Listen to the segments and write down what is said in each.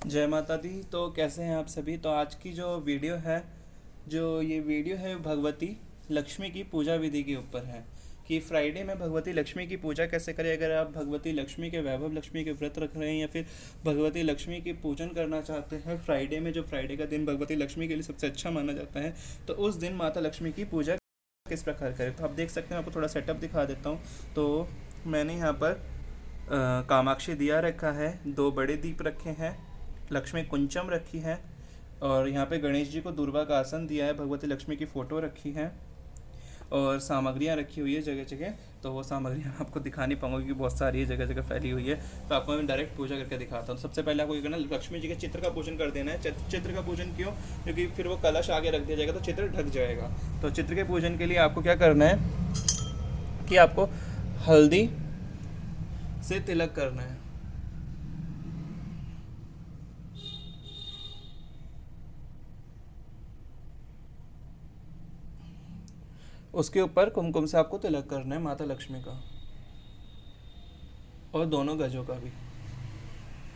जय माता दी। तो कैसे हैं आप सभी। तो आज की जो ये वीडियो है भगवती लक्ष्मी की पूजा विधि के ऊपर है कि फ्राइडे में भगवती लक्ष्मी की पूजा कैसे करें। अगर आप भगवती लक्ष्मी के वैभव लक्ष्मी के व्रत रख रहे हैं या फिर भगवती लक्ष्मी की पूजन करना चाहते हैं फ्राइडे में, जो फ्राइडे का दिन भगवती लक्ष्मी के लिए सबसे अच्छा माना जाता है, तो उस दिन माता लक्ष्मी की पूजा किस प्रकार करें। तो आप देख सकते हैं, आपको थोड़ा सेटअप दिखा देता हूँ। तो मैंने यहाँ पर कामाक्षी दिया रखा है, 2 बड़े दीप रखे हैं, लक्ष्मी कुंचम रखी है, और यहाँ पे गणेश जी को दूर्वा का आसन दिया है, भगवती लक्ष्मी की फ़ोटो रखी है, और सामग्रियाँ रखी हुई है जगह जगह। तो वो सामग्रियाँ आपको दिखा नहीं पाऊंगी क्योंकि बहुत सारी है, जगह जगह फैली हुई है। तो आपको मैं डायरेक्ट पूजा करके दिखाता हूँ। सबसे पहले आपको ये करना, लक्ष्मी जी के चित्र का पूजन कर देना है। चित्र का पूजन क्यों? क्योंकि फिर वो कलश आगे रख दिया जाएगा तो चित्र ढक जाएगा। तो चित्र के पूजन के लिए आपको क्या करना है कि आपको हल्दी से तिलक करना है। उसके ऊपर कुमकुम से आपको तिलक करना है माता लक्ष्मी का, और दोनों गजों का भी।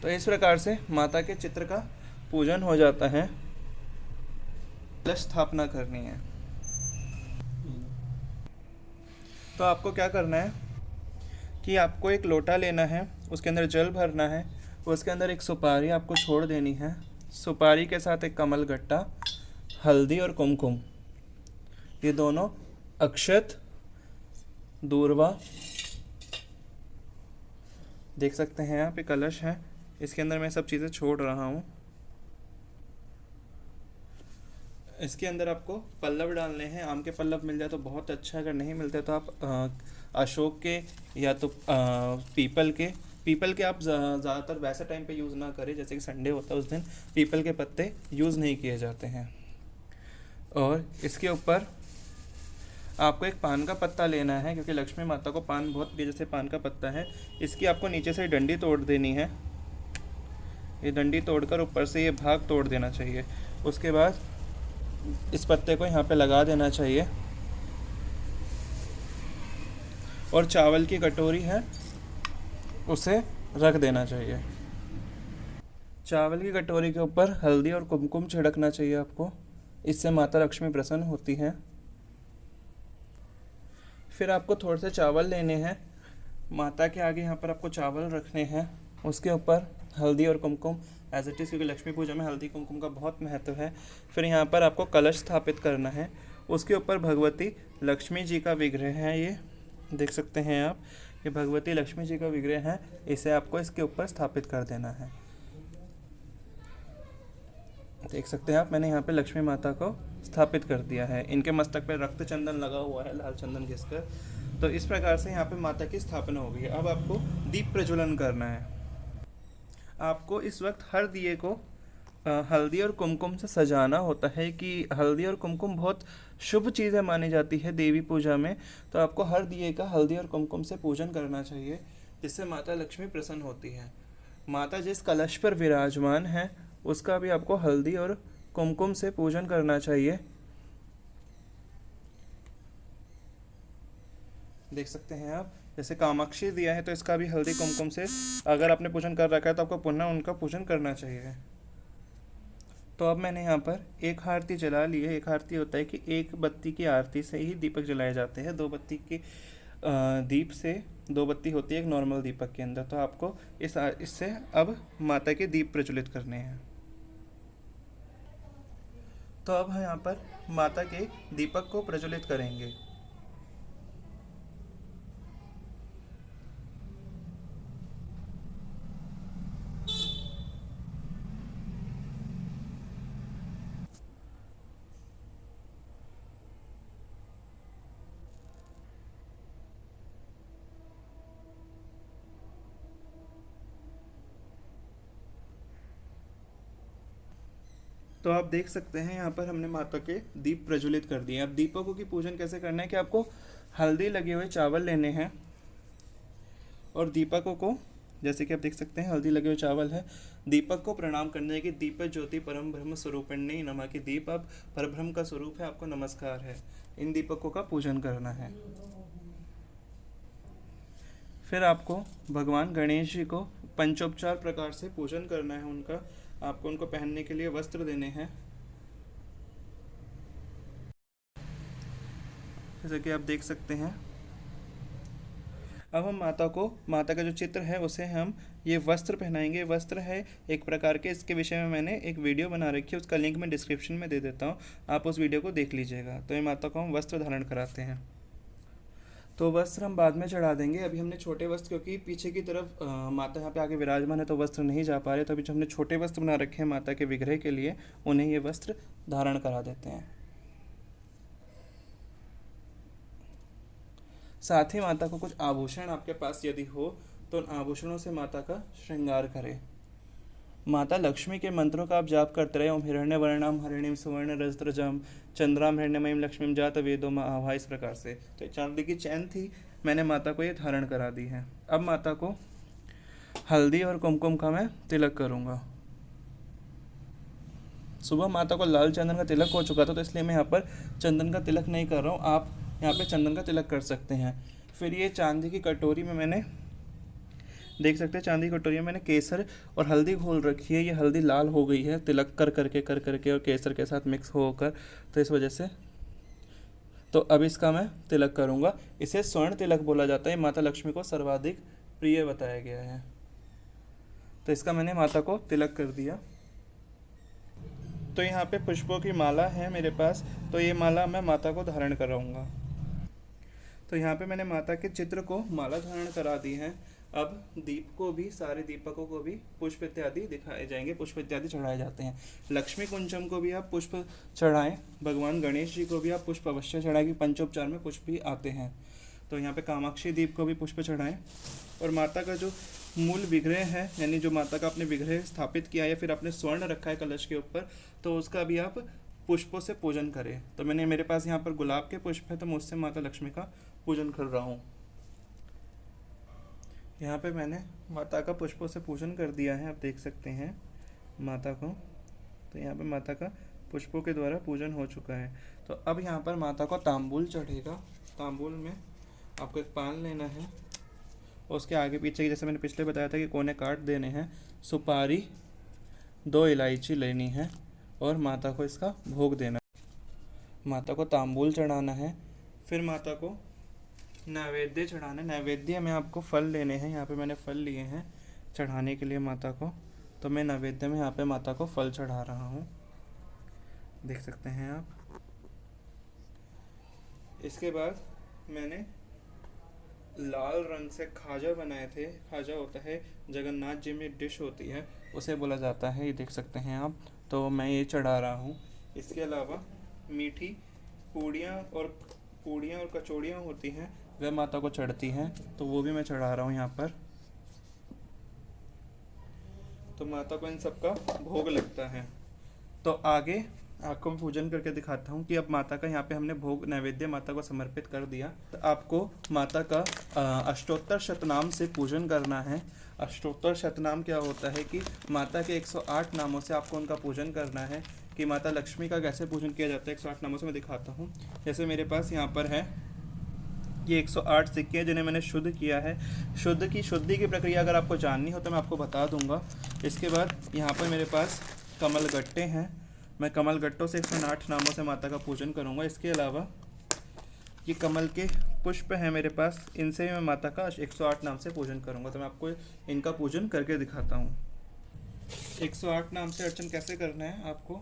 तो इस प्रकार से माता के चित्र का पूजन हो जाता है। कलश स्थापना करनी है। तो आपको क्या करना है कि आपको एक लोटा लेना है, उसके अंदर जल भरना है, उसके अंदर एक सुपारी आपको छोड़ देनी है। सुपारी के साथ एक कमल गट्टा, हल्दी और कुमकुम, ये दोनों, अक्षत, दूर्वा, देख सकते हैं यहाँ पे कलश है, इसके अंदर मैं सब चीज़ें छोड़ रहा हूँ। इसके अंदर आपको पल्लव डालने हैं। आम के पल्लव मिल जाए तो बहुत अच्छा, अगर नहीं मिलते तो आप अशोक के या तो पीपल के आप ज़्यादातर वैसे टाइम पे यूज़ ना करें, जैसे कि संडे होता है उस दिन पीपल के पत्ते यूज़ नहीं किए जाते हैं। और इसके ऊपर आपको एक पान का पत्ता लेना है, क्योंकि लक्ष्मी माता को पान बहुत प्रिय, जैसे पान का पत्ता है। इसकी आपको नीचे से डंडी तोड़ देनी है। ये डंडी तोड़कर ऊपर से ये भाग तोड़ देना चाहिए। उसके बाद इस पत्ते को यहाँ पे लगा देना चाहिए, और चावल की कटोरी है उसे रख देना चाहिए। चावल की कटोरी के ऊपर हल्दी और कुमकुम छिड़कना चाहिए आपको, इससे माता लक्ष्मी प्रसन्न होती हैं। फिर आपको थोड़े से चावल लेने हैं, माता के आगे यहाँ पर आपको चावल रखने हैं, उसके ऊपर हल्दी और कुमकुम एज इट इज़, क्योंकि लक्ष्मी पूजा में हल्दी कुमकुम का बहुत महत्व है। फिर यहाँ पर आपको कलश स्थापित करना है, उसके ऊपर भगवती लक्ष्मी जी का विग्रह है, ये देख सकते हैं आप, ये भगवती लक्ष्मी जी का विग्रह है, इसे आपको इसके ऊपर स्थापित कर देना है। देख सकते हैं आप, मैंने यहाँ पे लक्ष्मी माता को स्थापित कर दिया है। इनके मस्तक पे रक्त चंदन लगा हुआ है, लाल चंदन घिसकर। तो इस प्रकार से यहाँ पे माता की स्थापना हो गई है। अब आपको दीप प्रज्वलन करना है। आपको इस वक्त हर दिए को हल्दी और कुमकुम से सजाना होता है, कि हल्दी और कुमकुम बहुत शुभ चीज़ें मानी जाती है देवी पूजा में। तो आपको हर दिए का हल्दी और कुमकुम से पूजन करना चाहिए, जिससे माता लक्ष्मी प्रसन्न होती है। माता जिस कलश पर विराजमान है उसका भी आपको हल्दी और कुमकुम से पूजन करना चाहिए। देख सकते हैं आप, जैसे कामाक्षी दिया है तो इसका भी हल्दी कुमकुम से, अगर आपने पूजन कर रखा है तो आपको पुनः उनका पूजन करना चाहिए। तो अब मैंने यहाँ पर एक आरती जला ली है। एक आरती होता है कि एक बत्ती की आरती से ही दीपक जलाए जाते हैं। 2 बत्ती के दीप से 2 बत्ती होती है एक नॉर्मल दीपक के अंदर। तो आपको इससे अब माता के दीप प्रज्वलित करने हैं। तो अब हम यहाँ पर माता के दीपक को प्रज्वलित करेंगे। तो आप देख सकते हैं यहाँ पर हमने माता के दीप प्रज्वलित कर दिए। अब दीपकों की पूजन कैसे करना है कि आपको हल्दी लगे हुए चावल लेने हैं, और दीपकों को, जैसे कि आप देख सकते हैं हल्दी लगे हुए चावल है, दीपक को प्रणाम करना है कि दीप ज्योति परम ब्रह्म स्वरूपिणी नमः, की दीप अब परब्रह्म का स्वरूप है, आपको नमस्कार है। इन दीपकों का पूजन करना है। फिर आपको भगवान गणेश जी को पंचोपचार प्रकार से पूजन करना है उनका। आपको उनको पहनने के लिए वस्त्र देने हैं, जैसे कि आप देख सकते हैं। अब हम माता का जो चित्र है उसे हम ये वस्त्र पहनाएंगे। वस्त्र है एक प्रकार के, इसके विषय में मैंने एक वीडियो बना रखी है, उसका लिंक मैं डिस्क्रिप्शन में दे देता हूँ, आप उस वीडियो को देख लीजिएगा। तो ये माता को हम वस्त्र धारण कराते हैं। तो वस्त्र हम बाद में चढ़ा देंगे। अभी हमने छोटे वस्त्र, क्योंकि पीछे की तरफ माता यहाँ पे आगे विराजमान है तो वस्त्र नहीं जा पा रहे, तो अभी जो हमने छोटे वस्त्र बना रखे हैं माता के विग्रह के लिए, उन्हें ये वस्त्र धारण करा देते हैं। साथ ही माता को कुछ आभूषण आपके पास यदि हो तो उन आभूषणों से माता का श्रृंगार करें। माता लक्ष्मी के मंत्रों का आप जाप करते रहे। ओम हिरण्य वर्णाम हरिणीम सुवर्ण रजत्रजम चंद्राम हिरण्यमयीम लक्ष्मीम जात वेदो आभा, इस प्रकार से। तो चांदी की चैन थी, मैंने माता को ये धारण करा दी है। अब माता को हल्दी और कुमकुम का मैं तिलक करूँगा। सुबह माता को लाल चंदन का तिलक हो चुका था, तो इसलिए मैं यहाँ पर चंदन का तिलक नहीं कर रहा हूँ। आप यहाँ पे चंदन का तिलक कर सकते हैं। फिर ये चांदी की कटोरी में मैंने, देख सकते हैं चांदी की कटोरी में मैंने केसर और हल्दी घोल रखी है। ये हल्दी लाल हो गई है तिलक कर करके और केसर के साथ मिक्स होकर, तो इस वजह से। तो अब इसका मैं तिलक करूँगा। इसे स्वर्ण तिलक बोला जाता है। माता लक्ष्मी को सर्वाधिक प्रिय बताया गया है। तो इसका मैंने माता को तिलक कर दिया। तो यहाँ पे पुष्पों की माला है मेरे पास, तो ये माला मैं माता को धारण कराऊंगा। तो यहाँ पे मैंने माता के चित्र को माला धारण करा दी है। अब दीप को भी, सारे दीपकों को भी पुष्प इत्यादि दिखाए जाएंगे, पुष्प इत्यादि चढ़ाए जाते हैं। लक्ष्मी कुंचम को भी आप पुष्प चढ़ाएं। भगवान गणेश जी को भी आप पुष्प अवश्य चढ़ाएं, कि पंचोपचार में पुष्प भी आते हैं। तो यहाँ पे कामाक्षी दीप को भी पुष्प चढ़ाएं। और माता का जो मूल विग्रह है, यानी जो माता का आपने विग्रह स्थापित किया या फिर आपने स्वर्ण रखा है कलश के ऊपर, तो उसका भी आप पुष्पों से पूजन करें। तो मेरे पास यहाँ पर गुलाब के पुष्प है, तो मैं उससे माता लक्ष्मी का पूजन कर रहा हूँ। यहाँ पे मैंने माता का पुष्पों से पूजन कर दिया है, आप देख सकते हैं माता को। तो यहाँ पे माता का पुष्पों के द्वारा पूजन हो चुका है। तो अब यहाँ पर माता को तांबूल चढ़ेगा। तांबूल में आपको एक पान लेना है, और उसके आगे पीछे, जैसे मैंने पिछले बताया था कि कोने काट देने हैं। सुपारी, 2 इलायची लेनी है और माता को इसका भोग देना है। माता को तांबूल चढ़ाना है। फिर माता को नैवेद्य चढ़ाना है। नैवेद्य में आपको फल लेने हैं। यहाँ पे मैंने फल लिए हैं चढ़ाने के लिए माता को। तो मैं नैवेद्य में यहाँ पे माता को फल चढ़ा रहा हूँ, देख सकते हैं आप। इसके बाद मैंने लाल रंग से खाजा बनाए थे। खाजा होता है जगन्नाथ जी में एक डिश होती है, उसे बोला जाता है, ये देख सकते हैं आप। तो मैं ये चढ़ा रहा हूँ। इसके अलावा मीठी पूड़ियाँ और कचौड़ियाँ होती हैं, वह माता को चढ़ती हैं, तो वो भी मैं चढ़ा रहा हूँ यहाँ पर। तो माता को इन सब का भोग लगता है। तो आगे आपको मैं पूजन करके दिखाता हूँ कि अब माता का यहाँ पे हमने भोग नैवेद्य माता को समर्पित कर दिया। तो आपको माता का अष्टोत्तर शतनाम से पूजन करना है। अष्टोत्तर शतनाम क्या होता है कि माता के 108 नामों से आपको उनका पूजन करना है। कि माता लक्ष्मी का कैसे पूजन किया जाता है 108 नामों से मैं दिखाता हूँ। जैसे मेरे पास यहाँ पर है ये 108 सिक्के हैं जिन्हें मैंने शुद्ध किया है। शुद्धि की प्रक्रिया अगर आपको जाननी हो तो मैं आपको बता दूंगा। इसके बाद यहाँ पर मेरे पास कमल गट्टे हैं। मैं कमल गट्टों से 108 नामों से माता का पूजन करूंगा। इसके अलावा ये कमल के पुष्प हैं मेरे पास, इनसे मैं माता का 108 नाम से पूजन करूंगा। तो मैं आपको इनका पूजन करके दिखाता हूँ। 108 नाम से अर्चन कैसे करना है आपको।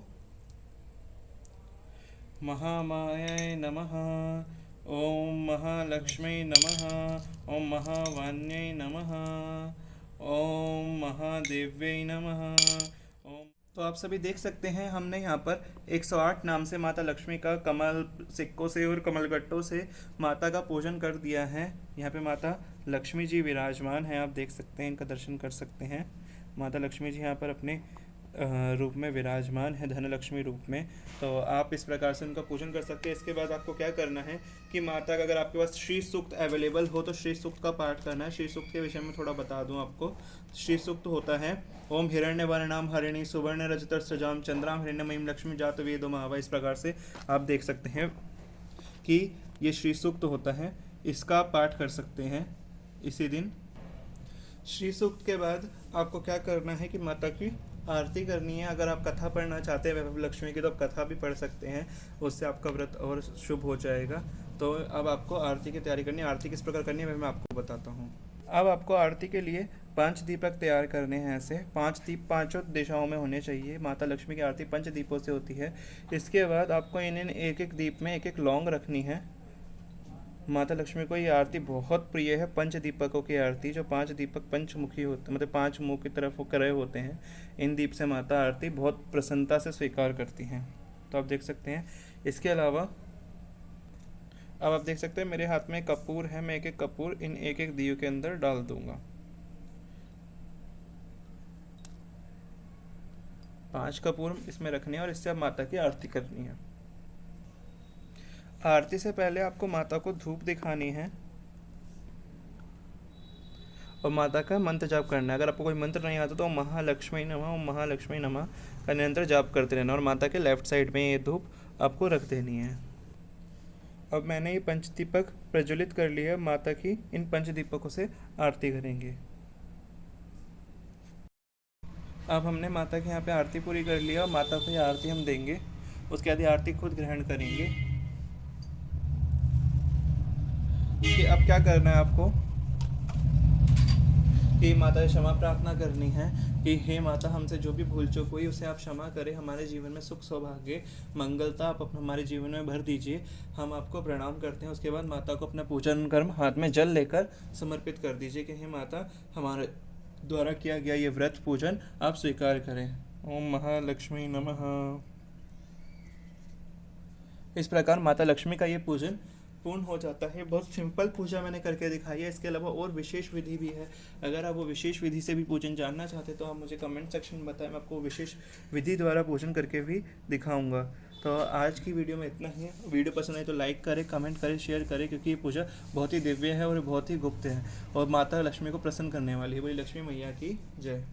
महामायाय नमः, ओम महालक्ष्मी नमः, ओम महावान्यै नमः, ओम महादेव्यै नमः, ओम। तो आप सभी देख सकते हैं हमने यहाँ पर 108 नाम से माता लक्ष्मी का कमल सिक्कों से और कमलगट्टों से माता का पूजन कर दिया है। यहाँ पे माता लक्ष्मी जी विराजमान हैं, आप देख सकते हैं, इनका दर्शन कर सकते हैं। माता लक्ष्मी जी यहाँ पर अपने रूप में विराजमान है, धनलक्ष्मी रूप में। तो आप इस प्रकार से उनका पूजन कर सकते हैं। इसके बाद आपको क्या करना है कि माता का अगर आपके पास श्री सूक्त अवेलेबल हो तो श्री सूक्त का पाठ करना है। श्री सूक्त के विषय में थोड़ा बता दूं आपको। श्री सूक्त होता है ओम हिरण्य वर्णाम हरिणी सुवर्ण रजत सजाम चंद्राम हिरण्यमयीम लक्ष्मी जात वेदो महावा। इस प्रकार से आप देख सकते हैं कि ये श्री सूक्त होता है, इसका आप पाठ कर सकते हैं इसी दिन। श्री सूक्त के बाद आपको क्या करना है कि माता की आरती करनी है। अगर आप कथा पढ़ना चाहते हैं वैभव लक्ष्मी की तो आप कथा भी पढ़ सकते हैं, उससे आपका व्रत और शुभ हो जाएगा। तो अब आपको आरती की तैयारी करनी है। आरती किस प्रकार करनी है वह मैं आपको बताता हूँ। अब आपको आरती के लिए 5 दीपक तैयार करने हैं। ऐसे 5 दीप पांचों दिशाओं में होने चाहिए। माता लक्ष्मी की आरती 5 दीपों से होती है। इसके बाद आपको इन एक एक दीप में एक एक लौंग रखनी है। माता लक्ष्मी को ये आरती बहुत प्रिय है, पंच दीपकों की आरती। जो 5 दीपक पंचमुखी होते मतलब 5 मुंह की तरफ वो करे होते हैं, इन दीप से माता आरती बहुत प्रसन्नता से स्वीकार करती हैं। तो आप देख सकते हैं। इसके अलावा अब आप देख सकते हैं मेरे हाथ में कपूर है। मैं एक एक कपूर इन एक एक दियों के अंदर डाल दूंगा। 5 कपूर इसमें रखने हैं और इससे अब माता की आरती करनी है। आरती से पहले आपको माता को धूप दिखानी है और माता का मंत्र जाप करना है। अगर आपको कोई मंत्र नहीं आता तो महालक्ष्मी नमः, महालक्ष्मी नमः का निरंतर जाप करते रहना और माता के लेफ्ट साइड में ये धूप आपको रख देनी है। अब मैंने ये पंचदीपक प्रज्वलित कर लिया। माता की इन पंचदीपकों से आरती करेंगे। अब हमने माता के यहाँ पे आरती पूरी कर लिया और माता को ये आरती हम देंगे। उसके बाद ये आरती खुद ग्रहण करेंगे। कि अब क्या करना है आपको कि माता से क्षमा प्रार्थना करनी है कि हे माता, हमसे जो भी भूल चूक हुई उसे आप क्षमा करें। हमारे जीवन में सुख सौभाग्य मंगलता आप अपने हमारे जीवन में भर दीजिए। हम आपको प्रणाम करते हैं। उसके बाद माता को अपना पूजन कर्म हाथ में जल लेकर समर्पित कर दीजिए कि हे माता, हमारे द्वारा किया गया ये व्रत पूजन आप स्वीकार करें। ओम महालक्ष्मी नमः। इस प्रकार माता लक्ष्मी का ये पूजन पूर्ण हो जाता है। बहुत सिंपल पूजा मैंने करके दिखाई है। इसके अलावा और विशेष विधि भी है। अगर आप वो विशेष विधि से भी पूजन जानना चाहते तो आप मुझे कमेंट सेक्शन में बताएं। मैं आपको विशेष विधि द्वारा पूजन करके भी दिखाऊंगा। तो आज की वीडियो में इतना ही है। वीडियो पसंद आए तो लाइक करें, कमेंट करें, शेयर करें, क्योंकि ये पूजा बहुत ही दिव्य है और बहुत ही गुप्त है और माता लक्ष्मी को प्रसन्न करने वाली है। बोली लक्ष्मी मैया की जय।